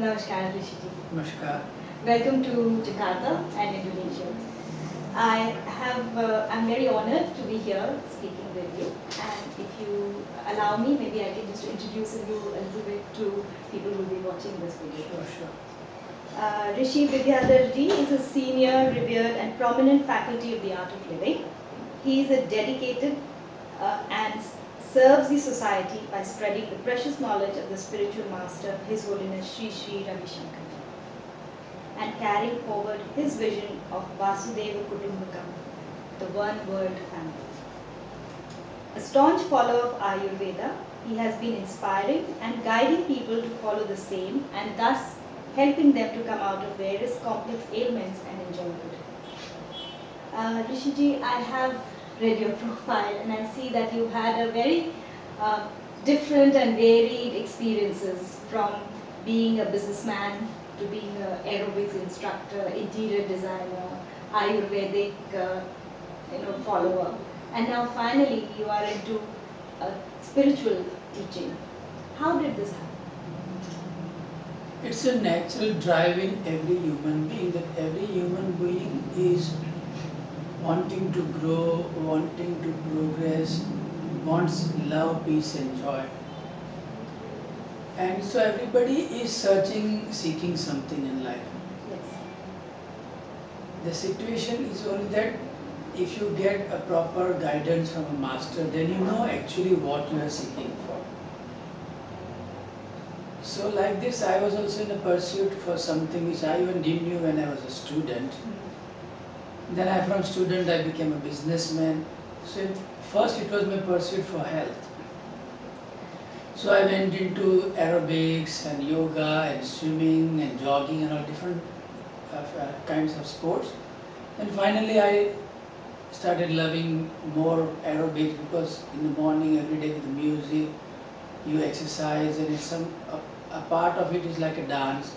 Namaskar, Rishiji. Namaskar. Welcome to Jakarta and Indonesia. I'm very honored to be here speaking with you. And if you allow me, maybe I can just introduce you a little bit to people who will be watching this video. Sure. Rishi Vidyadhar ji is a senior, revered, and prominent faculty of the art of living. He is a dedicated and serves the society by spreading the precious knowledge of the spiritual master, His Holiness Sri Sri Ravi Shankar, and carrying forward his vision of Vasudeva Kutumbakam, the one world family. A staunch follower of Ayurveda, he has been inspiring and guiding people to follow the same and thus helping them to come out of various complex ailments and enjoy good health. Rishiji, I have read your profile and I see that you had a very different and varied experiences from being a businessman to being an aerobics instructor, interior designer, Ayurvedic follower, and now finally you are into spiritual teaching. How did this happen? It's a natural drive in every human being that every human being is wanting to grow, wanting to progress, wants love, peace, and joy. And so everybody is searching, seeking something in life. Yes. The situation is only that if you get a proper guidance from a master, then you know actually what you are seeking for. So like this, I was also in a pursuit for something which I even didn't know when I was a student. Then from student I became a businessman. So first it was my pursuit for health. So I went into aerobics and yoga and swimming and jogging and all different kinds of sports. And finally I started loving more aerobics because in the morning every day with the music, you exercise and it's a part of it is like a dance.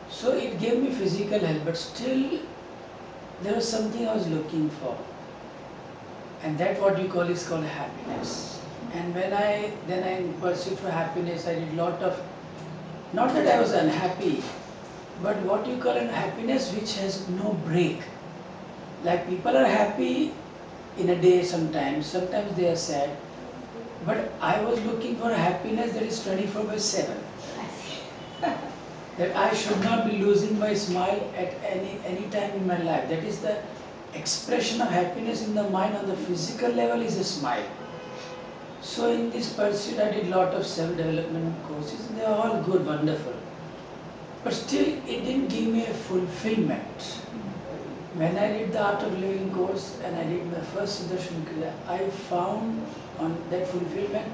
So it gave me physical health, but still there was something I was looking for. And that what you call is called happiness. And when then I pursued for happiness, I did lot of, not that I was unhappy, but what you call an happiness which has no break. Like people are happy in a day sometimes they are sad. But I was looking for a happiness that is 24 by 7. That I should not be losing my smile at any time in my life. That is the expression of happiness in the mind on the physical level is a smile. So in this pursuit I did lot of self-development courses and they are all good, wonderful. But still it didn't give me a fulfillment. When I did the Art of Living course and I did my first Sudarshan Kriya, I found on that fulfillment,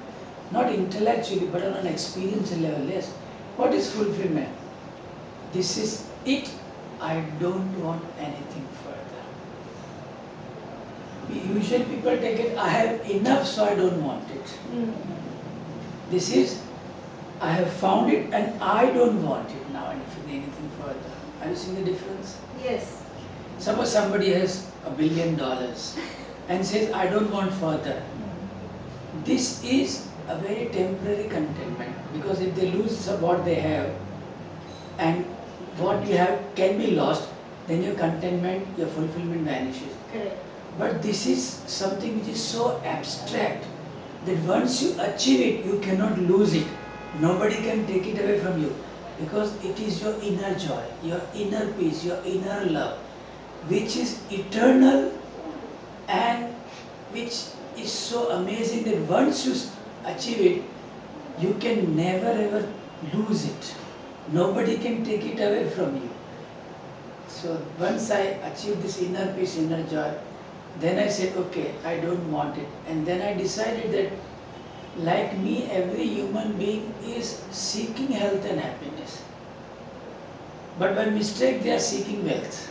not intellectually but on an experiential level, yes. What is fulfillment? This is it. I don't want anything further. Usually people take it, I have enough so I don't want it. This is, I have found it and I don't want it now anything further. Are you seeing the difference? Yes. Suppose somebody has $1 billion and says, I don't want further. This is a very temporary contentment because if they lose what they have and what you have can be lost, then your contentment, your fulfillment vanishes. Correct. But this is something which is so abstract that once you achieve it, you cannot lose it. Nobody can take it away from you because it is your inner joy, your inner peace, your inner love, which is eternal and which is so amazing that once you achieve it, you can never ever lose it. Nobody can take it away from you. So once I achieved this inner peace, inner joy, then I said, okay, I don't want it. And then I decided that like me, every human being is seeking health and happiness. But by mistake, they are seeking wealth.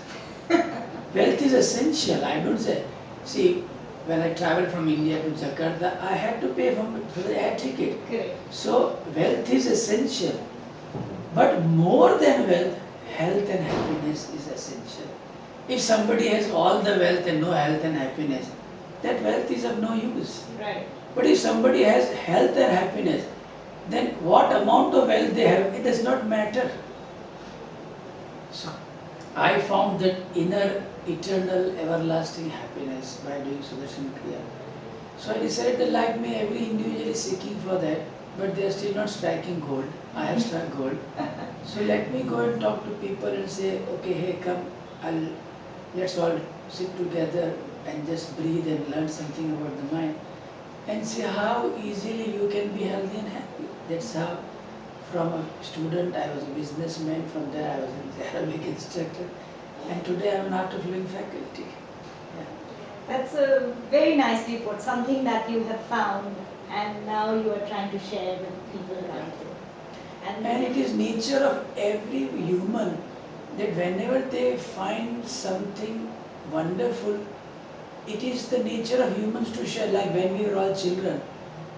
Wealth is essential. I don't say, see, when I traveled from India to Jakarta, I had to pay for the air ticket. Correct. So wealth is essential. But more than wealth, health and happiness is essential. If somebody has all the wealth and no health and happiness, that wealth is of no use. Right. But if somebody has health and happiness, then what amount of wealth they have, it does not matter. So I found that inner, eternal, everlasting happiness by doing Sudarshan Kriya. So I decided that like me, every individual is seeking for that, but they are still not striking gold. I have struck gold. So let me go and talk to people and say, okay, hey, come, let's all sit together and just breathe and learn something about the mind and see how easily you can be healthy and happy. That's how from a student I was a businessman, from there I was an Arabic instructor, and today I'm an art of living faculty. Yeah. That's a very nicely put, something that you have found and now you are trying to share with people around you. And it is nature of every human that whenever they find something wonderful, it is the nature of humans to share. Like when we were all children,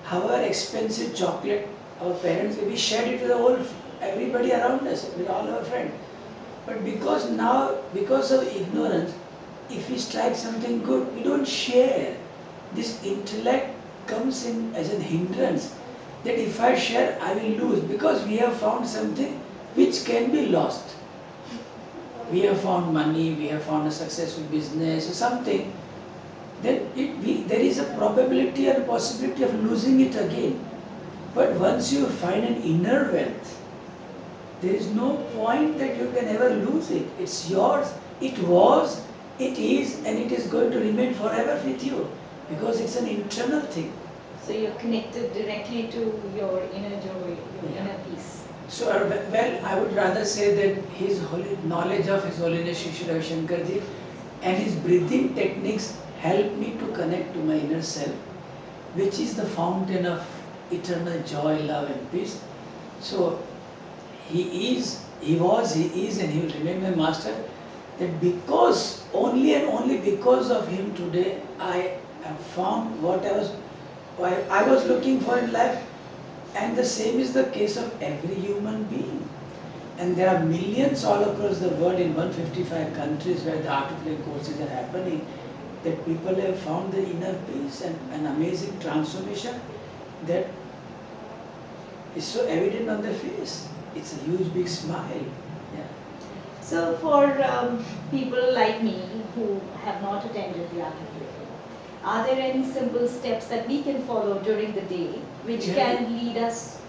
however expensive chocolate our parents, we shared it with the whole everybody around us, with all our friends. But because now, because of ignorance, if we strike something good, we don't share. This intellect comes in as an hindrance that if I share, I will lose because we have found something which can be lost. We have found money, we have found a successful business or something, then there is a probability and possibility of losing it again. But once you find an inner wealth, there is no point that you can ever lose it. It's yours, it was, it is, and it is going to remain forever with you because it's an internal thing. So you're connected directly to your inner joy, your inner peace. So, well, I would rather say that his holy knowledge of His Holiness Shri Shri Ravi Shankar Ji and his breathing techniques help me to connect to my inner self, which is the fountain of eternal joy, love, and peace. So, he was, he is, and he will remain my master. That because, only and only because of him today, I have found what I was looking for in life, and the same is the case of every human being. And there are millions all across the world in 155 countries where the art of living courses are happening, that people have found the inner peace and an amazing transformation that is so evident on their face. It's a huge big smile. Yeah. So for people like me who have not attended the Art of Living, are there any simple steps that we can follow during the day which Yeah. can lead us?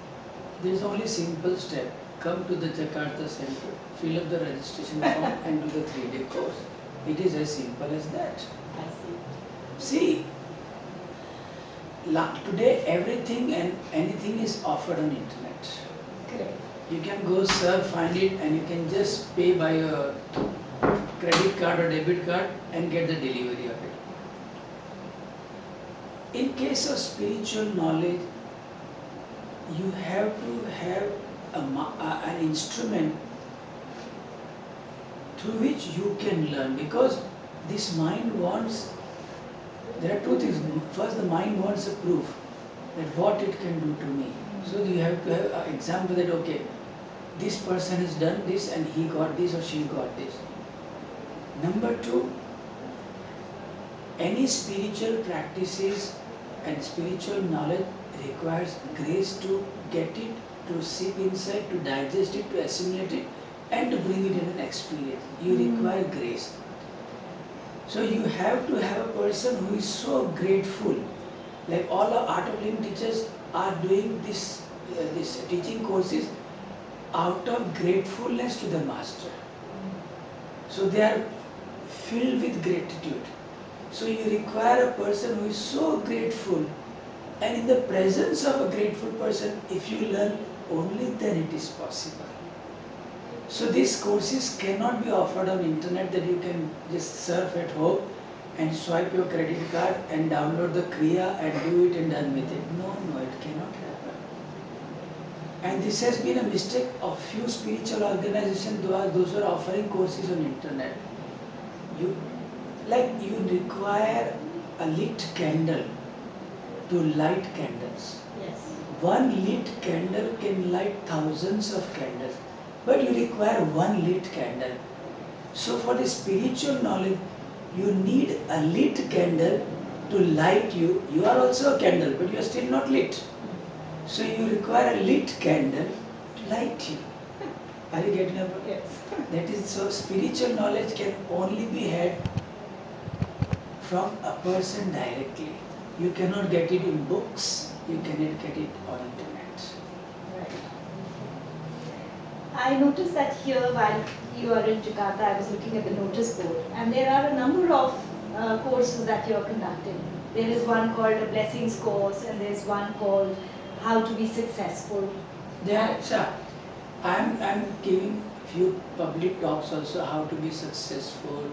There is only simple step. Come to the Jakarta Center, fill up the registration form and do the 3-day course. It is as simple as that. I see. See, today everything and anything is offered on internet. Correct. You can go surf, find it, and you can just pay by your credit card or debit card and get the delivery of it. In case of spiritual knowledge, you have to have an instrument through which you can learn, because this mind wants, there are two things. First, the mind wants a proof that what it can do to me. So you have to have an example that, okay, this person has done this and he got this or she got this. Number two, any spiritual practices and spiritual knowledge requires grace to get it, to sip inside, to digest it, to assimilate it, and to bring it in an experience. You require grace. So you have to have a person who is so grateful. Like all our art of living teachers are doing this teaching courses out of gratefulness to the master. So they are filled with gratitude. So you require a person who is so grateful, and in the presence of a grateful person, if you learn, only then it is possible. So these courses cannot be offered on internet that you can just surf at home and swipe your credit card and download the Kriya and do it and done with it. No, it cannot happen. And this has been a mistake of few spiritual organizations, those who are offering courses on internet. You require a lit candle to light candles. Yes. One lit candle can light thousands of candles, but you require one lit candle. So for the spiritual knowledge, you need a lit candle to light you. You are also a candle, but you are still not lit. So you require a lit candle to light you. Are you getting about? Yes. That is, so spiritual knowledge can only be had from a person directly. You cannot get it in books. You cannot get it on internet. Right. I noticed that here while you are in Jakarta, I was looking at the notice board, and there are a number of courses that you're conducting. There is one called a Blessings course, and there's one called How to be Successful. There, sir, I'm giving few public talks also, how to be successful,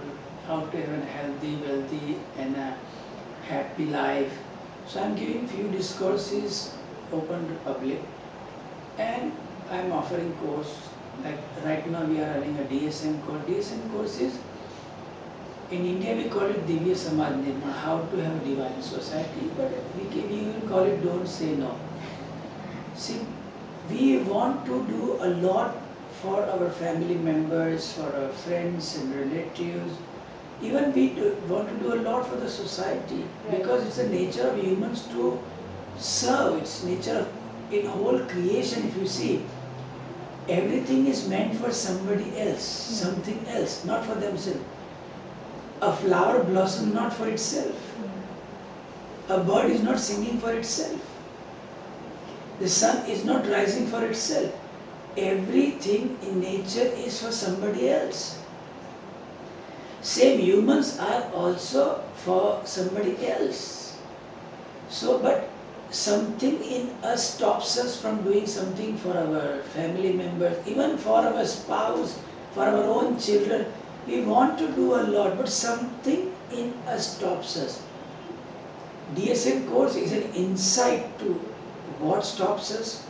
how to have a healthy, wealthy, and a happy life. So I'm giving few discourses open to public, and I'm offering course. Like right now we are running a DSM course. DSM course is, in India we call it Divya Samaj Nirman, how to have a divine society, but we will call it Don't Say No. See, we want to do a lot for our family members, for our friends and relatives. Even we want to do a lot for the society, because it's the nature of humans to serve. It's nature of in whole creation. If you see, everything is meant for somebody else, something else, not for themselves. A flower blossoms not for itself. A bird is not singing for itself. The sun is not rising for itself. Everything in nature is for somebody else. Same, humans are also for somebody else. So, but something in us stops us from doing something for our family members, even for our spouse, for our own children. We want to do a lot, but something in us stops us. DSM course is an insight to what stops us,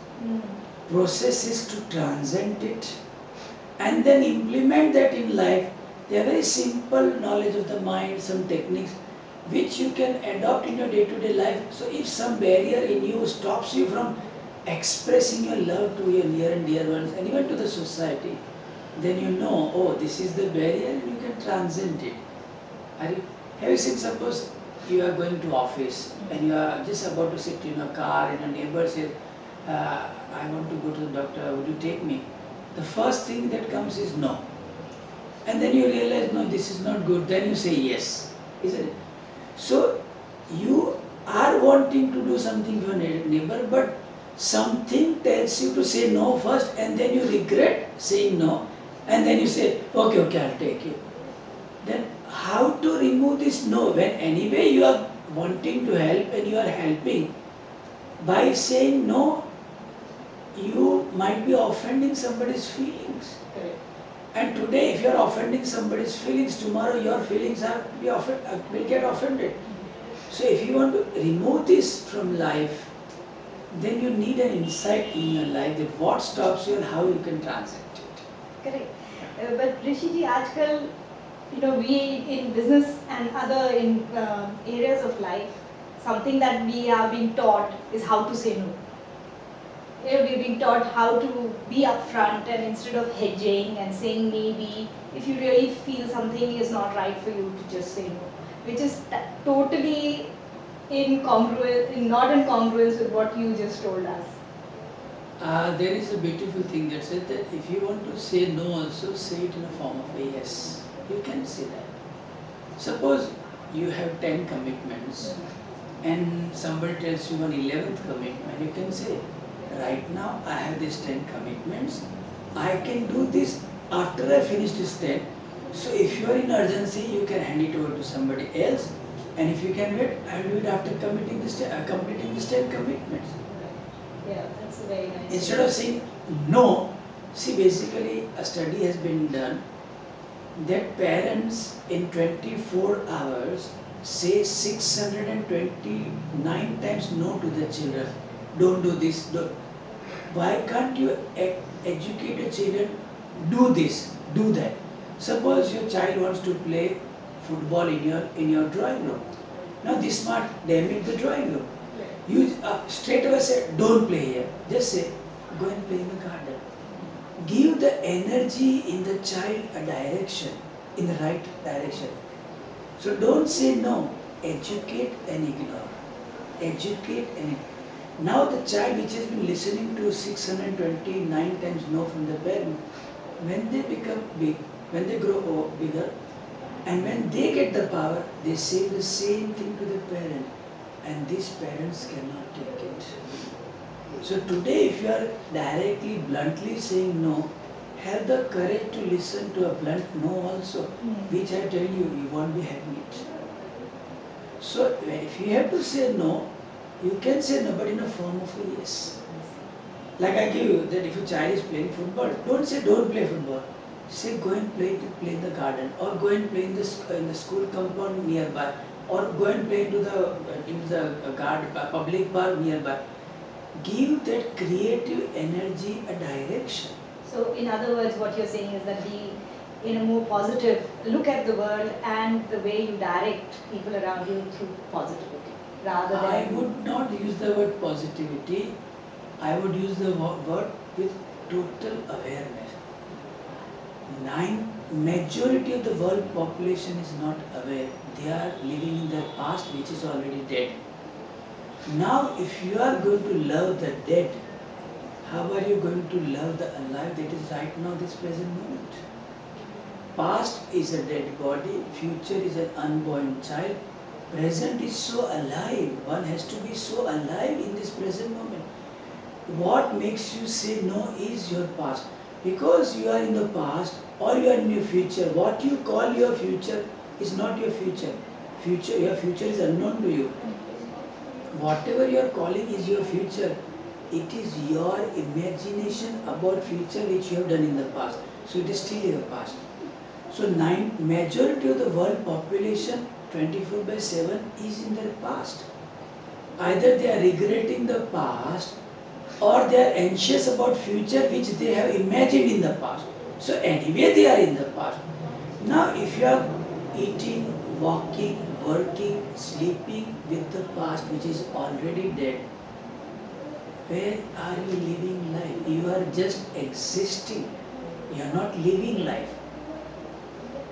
processes to transcend it, and then implement that in life. They are very simple knowledge of the mind, some techniques which you can adopt in your day-to-day life. So if some barrier in you stops you from expressing your love to your near and dear ones and even to the society, then you know, oh, this is the barrier, and you can transcend it. Have you seen, suppose you are going to office and you are just about to sit in a car and a neighbor says, I want to go to the doctor, would you take me? The first thing that comes is no. And then you realize, no, this is not good. Then you say yes, isn't it? So you are wanting to do something for your neighbor, but something tells you to say no first, and then you regret saying no, and then you say, okay, okay, I'll take you. Then how to remove this no when anyway you are wanting to help and you are helping? By saying no, you might be offending somebody's feelings. Correct. And today, if you are offending somebody's feelings, tomorrow your feelings will get offended. So if you want to remove this from life, then you need an insight in your life that what stops you and how you can transcend it. Correct. But Rishi ji, आजकल, we in business and other in areas of life, something that we are being taught is how to say no. We're being taught how to be upfront, and instead of hedging and saying maybe, if you really feel something is not right for you, to just say no, which is totally not in congruence with what you just told us. There is a beautiful thing that said that if you want to say no also, say it in a form of a yes. You can say that. Suppose you have 10 commitments and somebody tells you one 11th commitment, you can say, right now I have these 10 commitments, I can do this after I finish this 10. So if you are in urgency, you can hand it over to somebody else, and if you can wait, I will do it after completing this 10 commitments. Yeah, that's a very nice. Instead of saying no, see, basically a study has been done that parents in 24 hours say 629 times no to their children. Don't do this. Don't. Why can't you educate your children? Do this, do that. Suppose your child wants to play football in your drawing room. Now this might damage the drawing room. You straight away say, don't play here. Just say, go and play in the garden. Give the energy in the child a direction, in the right direction. So don't say no. Educate and ignore. Educate and ignore. Now the child which has been listening to 629 times no from the parent, When they become big, when they grow bigger, and when they get the power, they say the same thing to the parent, and these parents cannot take it. So today, if you are directly, bluntly saying no, have the courage to listen to a blunt no also, which I tell you, you won't be having it. So if you have to say no, you can say no, but in a form of a yes. Like I give you that if a child is playing football, don't say don't play football. Say go and play in the garden, or go and play in the school compound nearby, or go and play into the public park nearby. Give that creative energy a direction. So, in other words, what you're saying is that be in a more positive look at the world and the way you direct people around you through positivity rather than. I would not use the word positivity. I would use the word with total awareness. Majority of the world population is not aware. They are living in their past, which is already dead. Now, if you are going to love the dead, how are you going to love the alive that is right now, this present moment? Past is a dead body, future is an unborn child, present is so alive. One has to be so alive in this present moment. What makes you say no is your past. Because you are in the past or you are in your future, what you call your future is not your future. Your future is unknown to you. Whatever you are calling is your future. It is your imagination about future which you have done in the past. So it is still your past. So majority of the world population 24/7 is in their past. Either they are regretting the past or they are anxious about future which they have imagined in the past. So anyway they are in the past. Now if you are eating, walking, working, sleeping with the past which is already dead, where are you living life? You are just existing. You are not living life.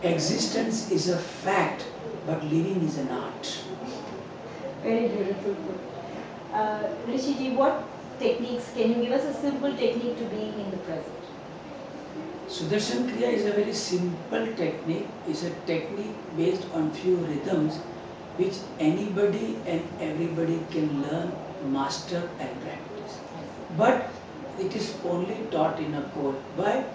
Existence is a fact, but living is an art. Very beautiful put. Rishi ji, what techniques, can you give us a simple technique to being in the present? Sudarshan Kriya is a very simple technique. It's a technique based on few rhythms which anybody and everybody can learn, master and practice. But it is only taught in a course. Why?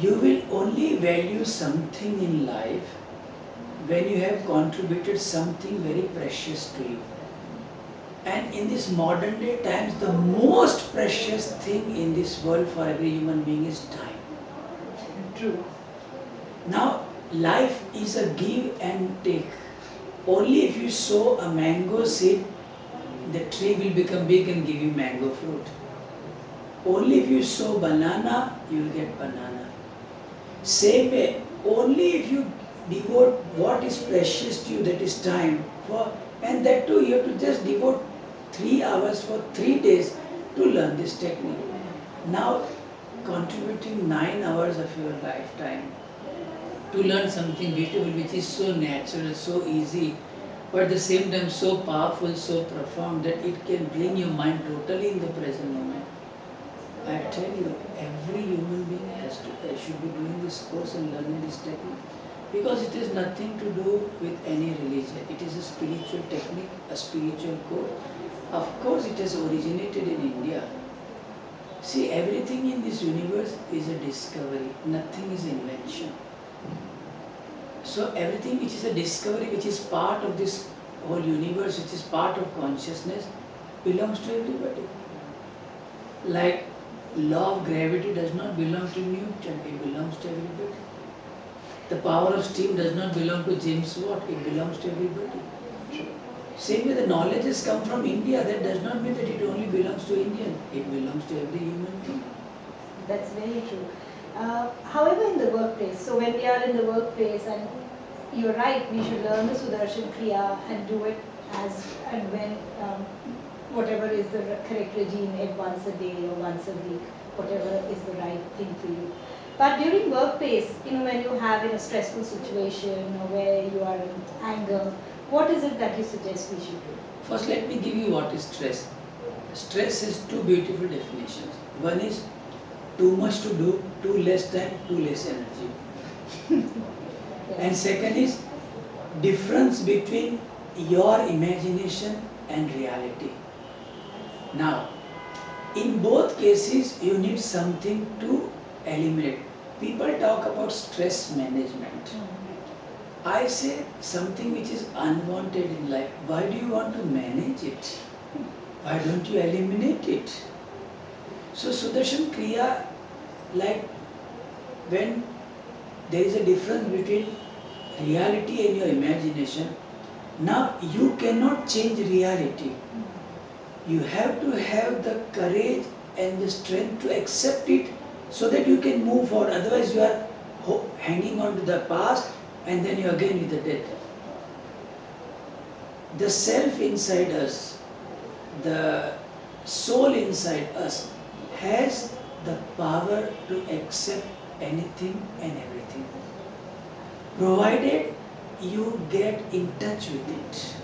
You will only value something in life when you have contributed something very precious to you. And in this modern day times, the most precious thing in this world for every human being is time. True. Now, life is a give and take. Only if you sow a mango seed, the tree will become big and give you mango fruit. Only if you sow banana, you will get banana. Same way, only if you devote what is precious to you, that is time, and that too you have to just devote 3 hours for 3 days to learn this technique. Now, contributing 9 hours of your lifetime to learn something beautiful which is so natural, so easy, but at the same time so powerful, so profound that it can bring your mind totally in the present moment. I tell you, every human being should be doing this course and learning this technique because it has nothing to do with any religion. It is a spiritual technique, a spiritual course. Of course, it has originated in India. See, everything in this universe is a discovery. Nothing is invention. So everything which is a discovery, which is part of this whole universe, which is part of consciousness, belongs to everybody. Like law of gravity does not belong to Newton, it belongs to everybody. The power of steam does not belong to James Watt, it belongs to everybody. Same way the knowledge has come from India, that does not mean that it only belongs to Indian, it belongs to every human being. That's very true. However, in the workplace, so when we are in the workplace, and you're right, we should learn the Sudarshan Kriya and do it as and when, whatever is the correct regime, at once a day or once a week, whatever is the right thing for you. But during workplace, when you have in a stressful situation or where you are in anger, what is it that you suggest we should do? First, let me give you what is stress. Stress has two beautiful definitions. One is too much to do, too less time, too less energy. And second is difference between your imagination and reality. Now, in both cases, you need something to eliminate. People talk about stress management. I say something which is unwanted in life. Why do you want to manage it? Why don't you eliminate it? So Sudarshan Kriya, like when there is a difference between reality and your imagination, now you cannot change reality. You have to have the courage and the strength to accept it so that you can move forward. Otherwise, you are hanging on to the past and then you again with the death. The self inside us, the soul inside us has the power to accept anything and everything, provided you get in touch with it.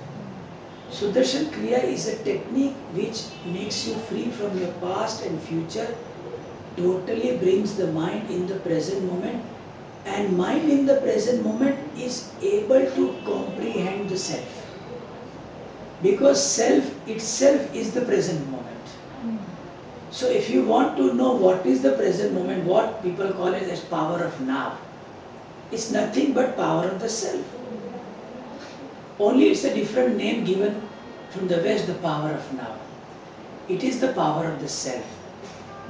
Sudarshan Kriya is a technique which makes you free from your past and future, totally brings the mind in the present moment, and mind in the present moment is able to comprehend the self. Because self itself is the present moment. So if you want to know what is the present moment, what people call it as power of now, it's nothing but power of the self. Only it's a different name given from the West, the power of now. It is the power of the self.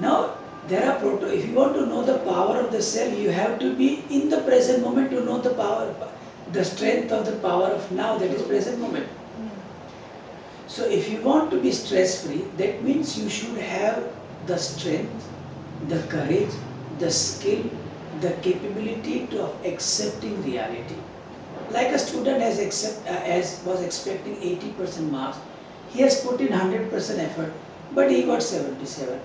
Now, there are if you want to know the power of the self, you have to be in the present moment to know the power, the strength of the power of now, that is present moment. So if you want to be stress-free, that means you should have the strength, the courage, the skill, the capability to of accepting reality. Like a student was expecting 80% marks, he has put in 100% effort, but he got 77.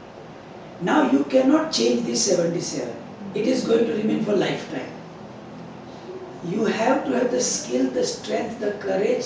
Now you cannot change this 77. It is going to remain for lifetime. You have to have the skill, the strength, the courage